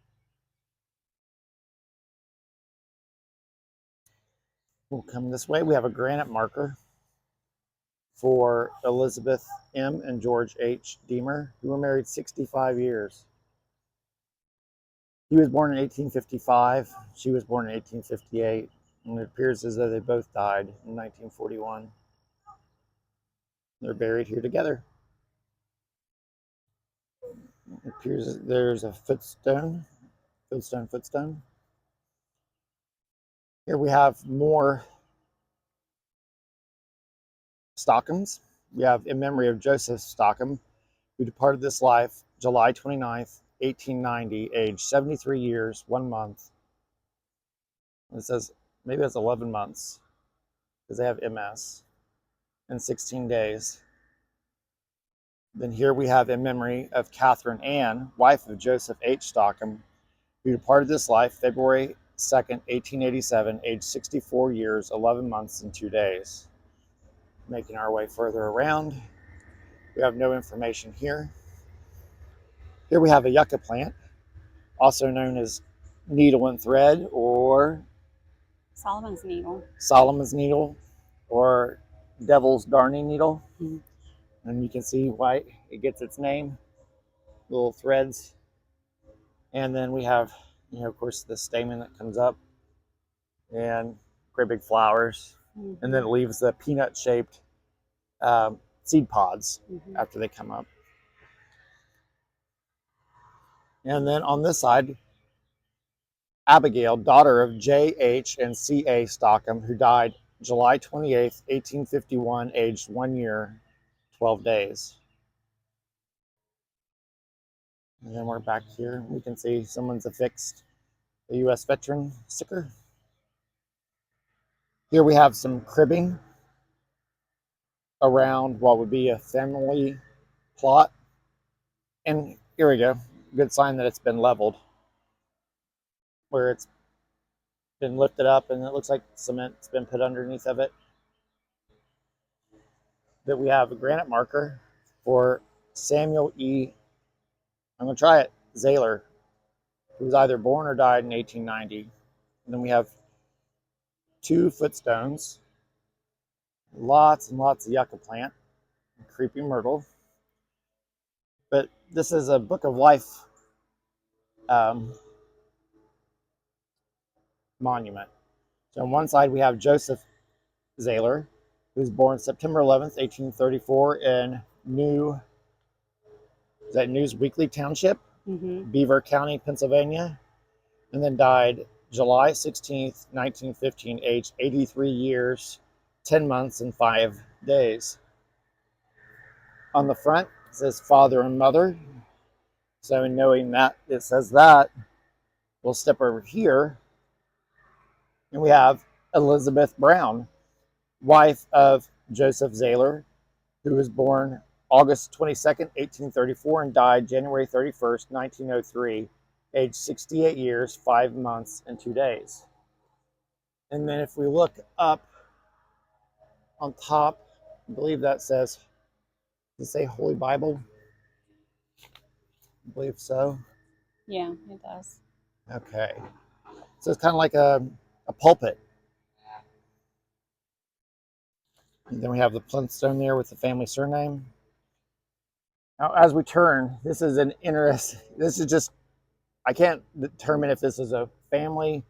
We'll come this way. We have a granite marker for Elizabeth M. and George H. Deemer, who were married 65 years. He was born in 1855. She was born in 1858. And it appears as though they both died in 1941. They're buried here together. It appears there's a footstone. Here we have more Stockams. We have in memory of Joseph Stockham, who departed this life July 29th, 1890, age 73 years, 1 month. It says maybe it's 11 months because they have MS, and 16 days. Then here we have in memory of Catherine Ann, wife of Joseph H. Stockham, who departed this life February 2nd, 1887, age 64 years, 11 months, and 2 days. Making our way further around, we have no information here. Here we have a yucca plant, also known as needle and thread, or Solomon's needle, or devil's darning needle. And you can see why it gets its name. Little threads And then we have, of course, the stamen that comes up and great big flowers. Mm-hmm. And then it leaves the peanut-shaped seed pods after they come up. And then on this side, Abigail, daughter of J.H. and C.A. Stockham, who died July 28th, 1851, aged 1 year, 12 days. And then we're back here. We can see someone's affixed a U.S. veteran sticker. Here we have some cribbing around what would be a family plot. And here we go. Good sign that it's been leveled, where it's been lifted up and it looks like cement's been put underneath of it. That we have a granite marker for Samuel E. I'm going to try it, Zahler, who was either born or died in 1890. And then we have 2 footstones, lots and lots of yucca plant, creepy myrtle. But this is a Book of Life monument. So on one side we have Joseph Zahler, who was born September 11th, 1834 in Newsweekly Township, Beaver County, Pennsylvania, and then died July 16th, 1915, aged 83 years, 10 months, and 5 days. On the front, it says father and mother. So knowing that it says that, we'll step over here, and we have Elizabeth Brown, wife of Joseph Zahler, who was born August 22nd, 1834, and died January 31st, 1903, aged 68 years, 5 months, and 2 days. And then if we look up on top, I believe that says, does it say Holy Bible? I believe so. Yeah, it does. Okay. So it's kind of like a pulpit. And then we have the plinth stone there with the family surname. Now, as we turn, this is just, I can't determine if this is a family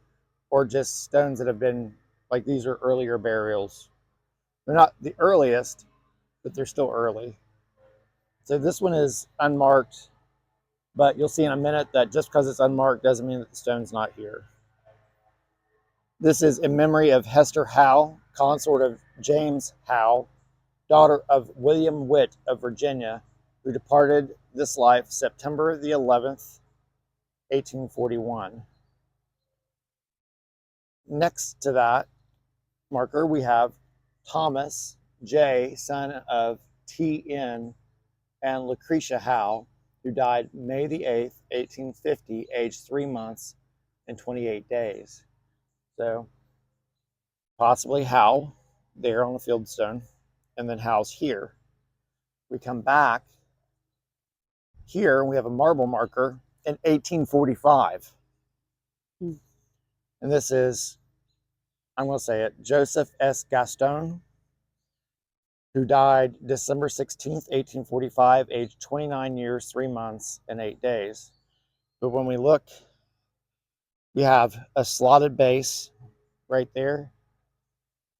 or just stones that have been, like these are earlier burials. They're not the earliest, but they're still early. So this one is unmarked, but you'll see in a minute that just because it's unmarked doesn't mean that the stone's not here. This is in memory of Hester Howe, consort of James Howe, daughter of William Witt of Virginia, who departed this life September the 11th, 1841. Next to that marker, we have Thomas J., son of T.N. and Lucretia Howe, who died May the 8th, 1850, aged 3 months and 28 days. So possibly Howe there on the fieldstone, and then Howe's here. We come back here, and we have a marble marker in 1845. And this is, I'm going to say it, Joseph S. Gaston, who died December 16th, 1845, aged 29 years, 3 months, and 8 days. But when we look, we have a slotted base right there.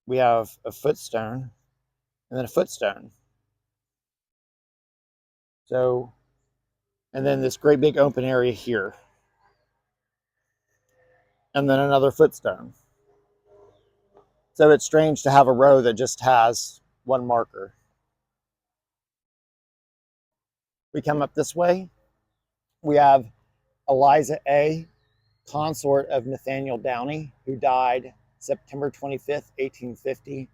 We have a footstone, and then a footstone. So, and then this great big open area here. And then another footstone. So it's strange to have a row that just has one marker. We come up this way. We have Eliza A., consort of Nathaniel Downey, who died September 25th, 1850.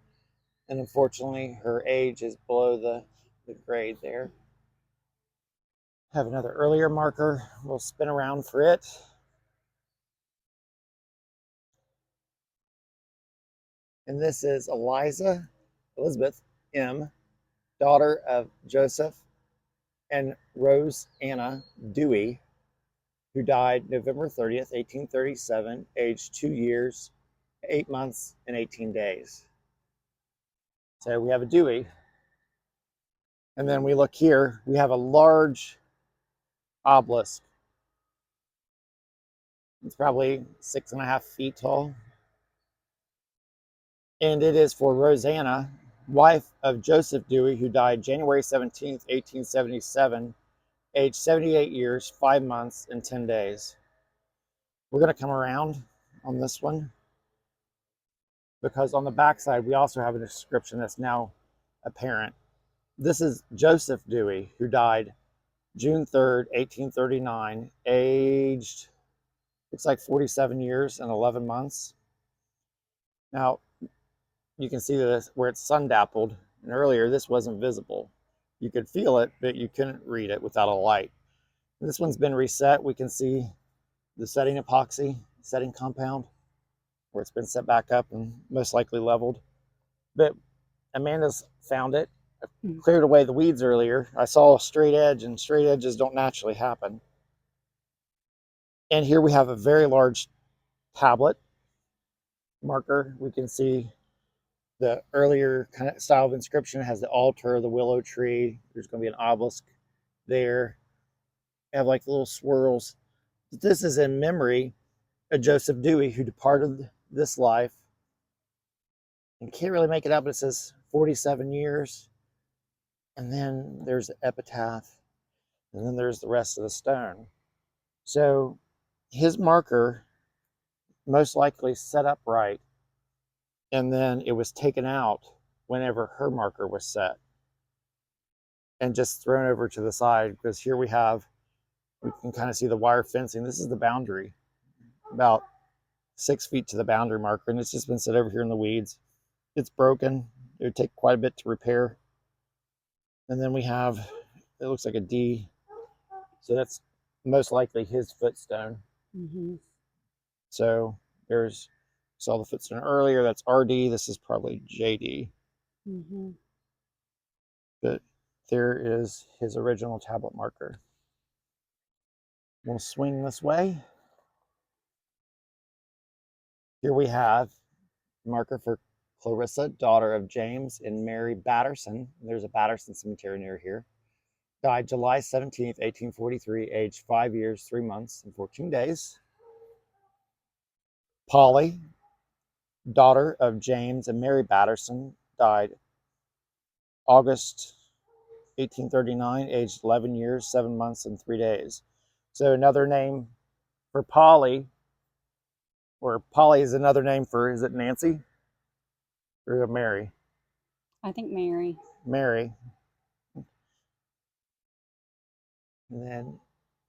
And unfortunately, her age is below the grade there. Have another earlier marker. We'll spin around for it. And this is Elizabeth M., daughter of Joseph and Rose Anna Dewey, who died November 30th, 1837, aged 2 years, 8 months, and 18 days. So we have a Dewey. And then we look here, we have a large obelisk It's probably 6.5 feet tall. And it is for Rosanna, wife of Joseph Dewey, who died January 17th, 1877, aged 78 years, 5 months, and 10 days. We're going to come around on this one because on the backside, we also have a description that's now apparent. This is Joseph Dewey, who died June 3rd, 1839, aged, looks like 47 years and 11 months. Now, you can see this where it's sun dappled, and earlier this wasn't visible. You could feel it, but you couldn't read it without a light. This one's been reset. We can see the setting epoxy, setting compound, where it's been set back up and most likely leveled. But Amanda's found it. I cleared away the weeds earlier. I saw a straight edge, and straight edges don't naturally happen. And here we have a very large tablet marker. We can see the earlier kind of style of inscription. It has the altar, the willow tree. There's going to be an obelisk there. You have like little swirls. This is in memory of Joseph Dewey, who departed this life. And can't really make it out, but it says 47 years. And then there's the epitaph. And then there's the rest of the stone. So his marker most likely set up right, and then it was taken out whenever her marker was set and just thrown over to the side, because here we can kind of see the wire fencing. This is the boundary, about 6 feet to the boundary marker, and it's just been set over here in the weeds. It's broken. It would take quite a bit to repair. And then we have, it looks like a D, so that's most likely his footstone. So there's, saw the footstone earlier, that's RD. This is probably JD. But there is his original tablet marker. We'll swing this way. Here we have marker for Clarissa, daughter of James and Mary Batterson. There's a Batterson cemetery near here. Died July 17th, 1843, aged 5 years, 3 months, and 14 days. Polly, daughter of James and Mary Batterson, died August 1839, aged 11 years, 7 months, and 3 days. So another name for Polly, or Polly is another name for, is it Nancy or Mary? I think Mary. Mary. And then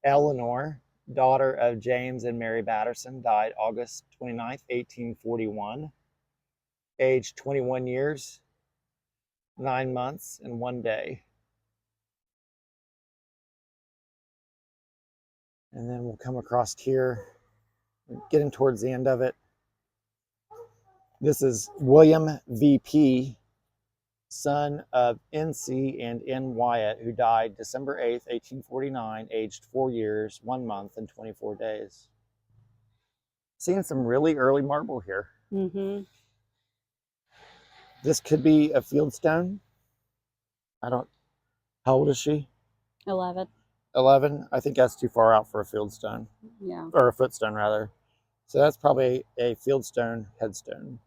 Eleanor, daughter of James and Mary Batterson, died August 29th, 1841, aged 21 years, 9 months, and 1 day. And then we'll come across here, getting towards the end of it. This is William VP, son of NC and N. Wyatt, who died December 8th, 1849, aged 4 years, 1 month, and 24 days. Seeing some really early marble here. This could be a fieldstone. How old is she? 11. 11. I think that's too far out for a fieldstone. Yeah. Or a footstone, rather. So that's probably a fieldstone headstone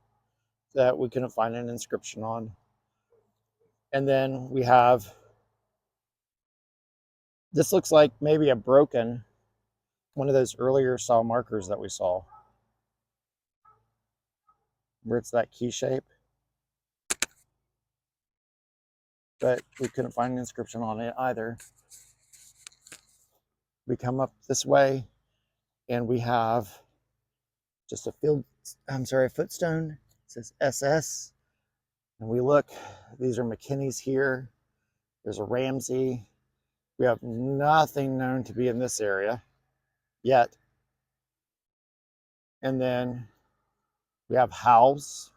that we couldn't find an inscription on. And then we have, this looks like maybe a broken, one of those earlier style markers that we saw, where it's that key shape. But we couldn't find an inscription on it either. We come up this way and we have just a footstone. It says SS. And we look, these are McKinney's here. There's a Ramsey. We have nothing known to be in this area yet. And then we have Howes,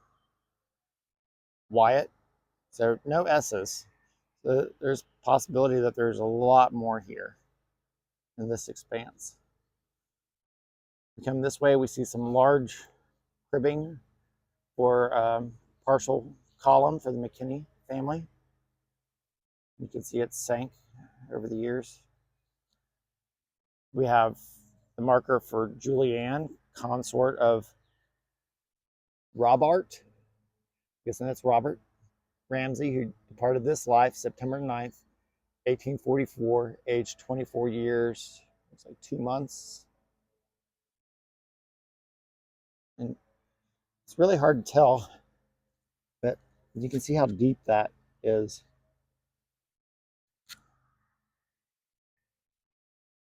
Wyatt. So no S's. So there's possibility that there's a lot more here in this expanse. We come this way, we see some large cribbing for partial column for the McKinney family. You can see it sank over the years. We have the marker for Julianne, consort of Robert. Guessing that's Robert Ramsey, who departed this life September 9th, 1844, aged 24 years. Looks like 2 months. And it's really hard to tell, but you can see how deep that is.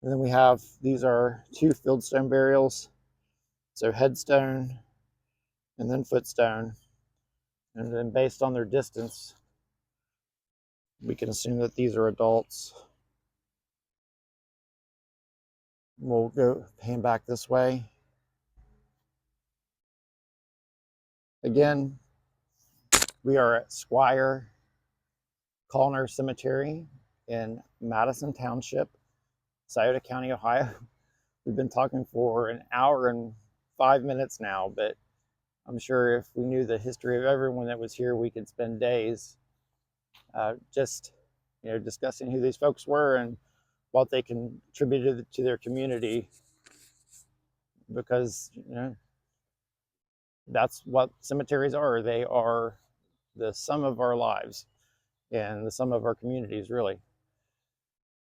And then we have, these are 2 fieldstone burials. So headstone and then footstone. And then based on their distance, we can assume that these are adults. We'll go pan back this way. Again, we are at Squire Kallner Cemetery in Madison Township, Scioto County, Ohio. We've been talking for an hour and 5 minutes now, but I'm sure if we knew the history of everyone that was here, we could spend days just discussing who these folks were and what they contributed to their community, because that's what cemeteries are. They are the sum of our lives and the sum of our communities, really.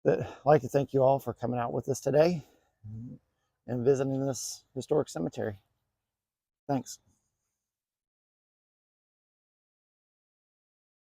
But I'd like to thank you all for coming out with us today and visiting this historic cemetery. Thanks.